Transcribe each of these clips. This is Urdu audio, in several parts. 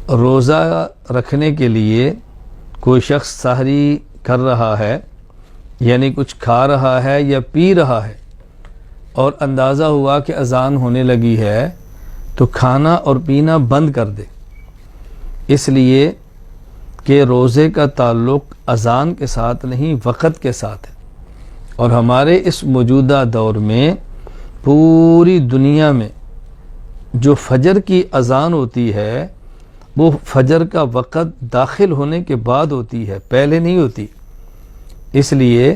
روزہ رکھنے کے لیے کوئی شخص سحری کر رہا ہے، یعنی کچھ کھا رہا ہے یا پی رہا ہے، اور اندازہ ہوا کہ اذان ہونے لگی ہے تو کھانا اور پینا بند کر دے، اس لیے کہ روزے کا تعلق اذان کے ساتھ نہیں وقت کے ساتھ ہے۔ اور ہمارے اس موجودہ دور میں پوری دنیا میں جو فجر کی اذان ہوتی ہے وہ فجر کا وقت داخل ہونے کے بعد ہوتی ہے، پہلے نہیں ہوتی، اس لیے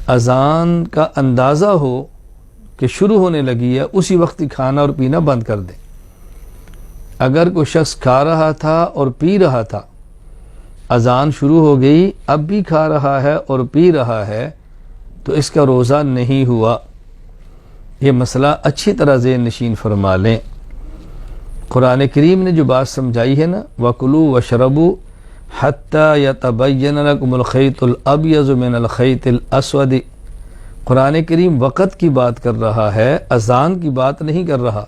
اذان کا اندازہ ہو کہ شروع ہونے لگی ہے اسی وقت ہی کھانا اور پینا بند کر دیں۔ اگر کوئی شخص کھا رہا تھا اور پی رہا تھا، اذان شروع ہو گئی، اب بھی کھا رہا ہے اور پی رہا ہے، تو اس کا روزہ نہیں ہوا۔ یہ مسئلہ اچھی طرح ذہن نشین فرما لیں۔ قرآن کریم نے جو بات سمجھائی ہے نا، وَكُلُوا وَاشْرَبُوا حَتَّى يَتَبَيَّنَ لَكُمُ الْخَيْطُ الْأَبْيَضُ مِنَ الْخَيْطِ الْأَسْوَدِ، قرآن کریم وقت کی بات کر رہا ہے، اذان کی بات نہیں کر رہا۔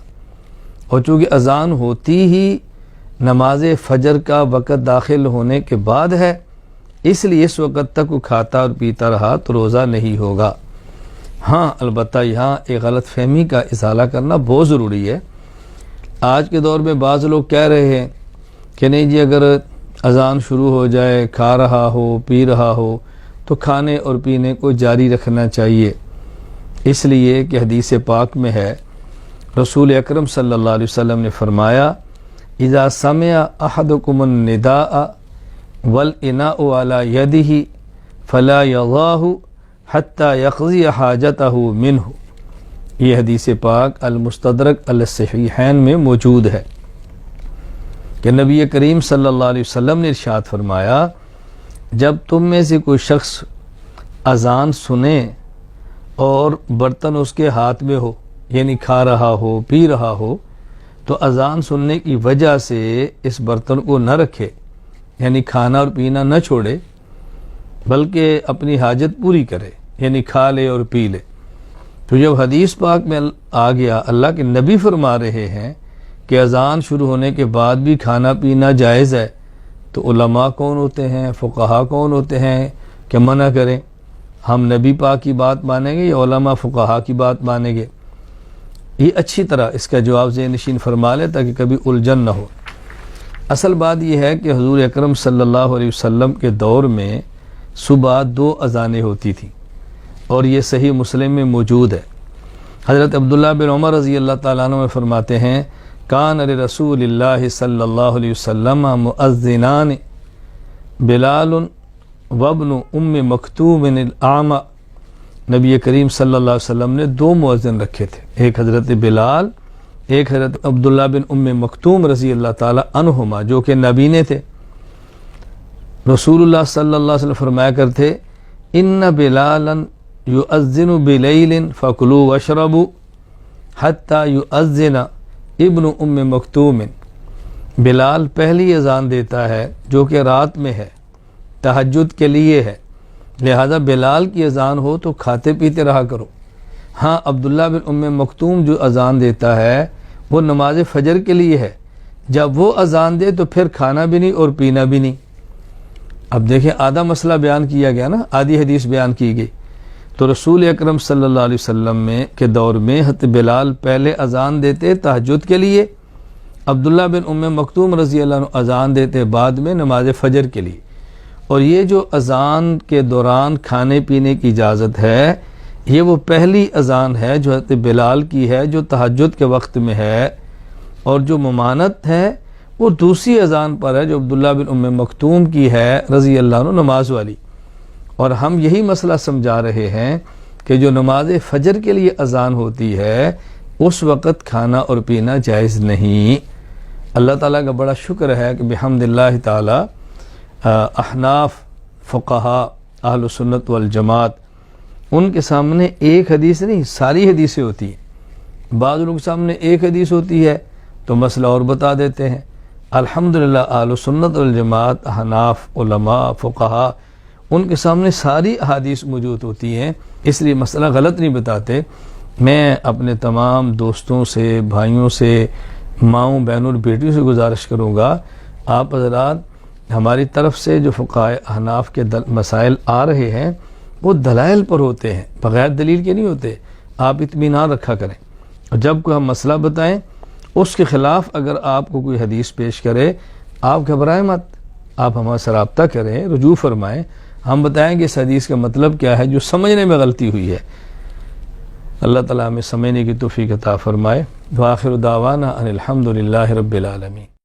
اور چونکہ اذان ہوتی ہی نماز فجر کا وقت داخل ہونے کے بعد ہے، اس لیے اس وقت تک وہ کھاتا اور پیتا رہا تو روزہ نہیں ہوگا۔ ہاں البتہ یہاں ایک غلط فہمی کا ازالہ کرنا بہت ضروری ہے۔ آج کے دور میں بعض لوگ کہہ رہے ہیں کہ نہیں جی، اگر اذان شروع ہو جائے، کھا رہا ہو پی رہا ہو تو کھانے اور پینے کو جاری رکھنا چاہیے، اس لیے کہ حدیث پاک میں ہے، رسول اکرم صلی اللہ علیہ وسلم نے فرمایا، اذا سمع احدکم النداء والاناء على یدہ فلا یضعہ حتی یقضی حاجتہ منہ۔ یہ حدیث پاک المستدرک علی الصحیحین میں موجود ہے کہ نبی کریم صلی اللہ علیہ وسلم نے ارشاد فرمایا، جب تم میں سے کوئی شخص اذان سنے اور برتن اس کے ہاتھ میں ہو، یعنی کھا رہا ہو پی رہا ہو، تو اذان سننے کی وجہ سے اس برتن کو نہ رکھے، یعنی کھانا اور پینا نہ چھوڑے، بلکہ اپنی حاجت پوری کرے، یعنی کھا لے اور پی لے۔ تو جب حدیث پاک میں آ گیا، اللہ کے نبی فرما رہے ہیں کہ اذان شروع ہونے کے بعد بھی کھانا پینا جائز ہے، تو علماء کون ہوتے ہیں، فقہا کون ہوتے ہیں کہ منع کریں؟ ہم نبی پاک کی بات مانیں گے یا علماء فقہا کی بات مانیں گے؟ یہ اچھی طرح اس کا جواب ذہن نشین فرما لے تاکہ کبھی الجھن نہ ہو۔ اصل بات یہ ہے کہ حضور اکرم صلی اللہ علیہ وسلم کے دور میں صبح 2 اذانیں ہوتی تھیں، اور یہ صحیح مسلم میں موجود ہے۔ حضرت عبداللہ بن عمر رضی اللہ تعالیٰ عنہ فرماتے ہیں، کان لرسول اللہ صلی اللہ علیہ وسلم مؤذنان بلال وابن ام مکتوم الاعمى، نبی کریم صلی اللہ علیہ وسلم نے 2 مؤذن رکھے تھے، ایک حضرت بلال، ایک حضرت عبداللہ بن ام مکتوم رضی اللہ تعالیٰ عنہما، جو کہ نابینے تھے۔ رسول اللہ صلی اللہ علیہ وسلم فرمایا کرتے، ان بلالا یؤذن بلیل فکلوا واشربوا حتی یؤذن ابن ام مکتوم، بلال پہلی اذان دیتا ہے جو کہ رات میں ہے، تہجد کے لیے ہے، لہذا بلال کی اذان ہو تو کھاتے پیتے رہا کرو۔ ہاں عبداللہ بن ام مکتوم جو اذان دیتا ہے وہ نماز فجر کے لیے ہے، جب وہ اذان دے تو پھر کھانا بھی نہیں اور پینا بھی نہیں۔ اب دیکھیں آدھا مسئلہ بیان کیا گیا نا، آدھی حدیث بیان کی گئی۔ تو رسول اکرم صلی اللہ علیہ وسلم کے دور میں حضرت بلال پہلے اذان دیتے تہجد کے لیے، عبداللہ بن ام مکتوم رضی اللہ عنہ اذان دیتے بعد میں نماز فجر کے لیے۔ اور یہ جو اذان کے دوران کھانے پینے کی اجازت ہے، یہ وہ پہلی اذان ہے جو حضرت بلال کی ہے، جو تہجد کے وقت میں ہے، اور جو ممانت ہے وہ دوسری اذان پر ہے جو عبداللہ بن ام مکتوم کی ہے رضی اللہ عنہ، نماز والی۔ اور ہم یہی مسئلہ سمجھا رہے ہیں کہ جو نماز فجر کے لیے اذان ہوتی ہے اس وقت کھانا اور پینا جائز نہیں۔ اللہ تعالیٰ کا بڑا شکر ہے کہ بحمد اللہ تعالیٰ احناف فقہا اہل سنت والجماعت، ان کے سامنے ایک حدیث نہیں ساری حدیثیں ہوتی ہیں۔ بعض لوگوں کے سامنے ایک حدیث ہوتی ہے تو مسئلہ اور بتا دیتے ہیں۔ الحمدللہ اہل سنت والجماعت، احناف، علماء، فقہا، ان کے سامنے ساری احادیث موجود ہوتی ہیں، اس لیے مسئلہ غلط نہیں بتاتے۔ میں اپنے تمام دوستوں سے، بھائیوں سے، ماؤں بہنوں اور بیٹیوں سے گزارش کروں گا، آپ حضرات ہماری طرف سے جو فقہائے احناف کے مسائل آ رہے ہیں وہ دلائل پر ہوتے ہیں، بغیر دلیل کے نہیں ہوتے. آپ اطمینان رکھا کریں، اور جب کوئی ہم مسئلہ بتائیں اس کے خلاف اگر آپ کو کوئی حدیث پیش کرے آپ گھبرائیں مت، آپ ہمارے سے رابطہ کریں، رجوع فرمائیں، ہم بتائیں کہ اس حدیث کا مطلب کیا ہے جو سمجھنے میں غلطی ہوئی ہے. اللہ تعالیٰ ہمیں سمجھنے کی توفیق عطا فرمائے. وآخر دعوانا ان الحمد للہ رب العالمین.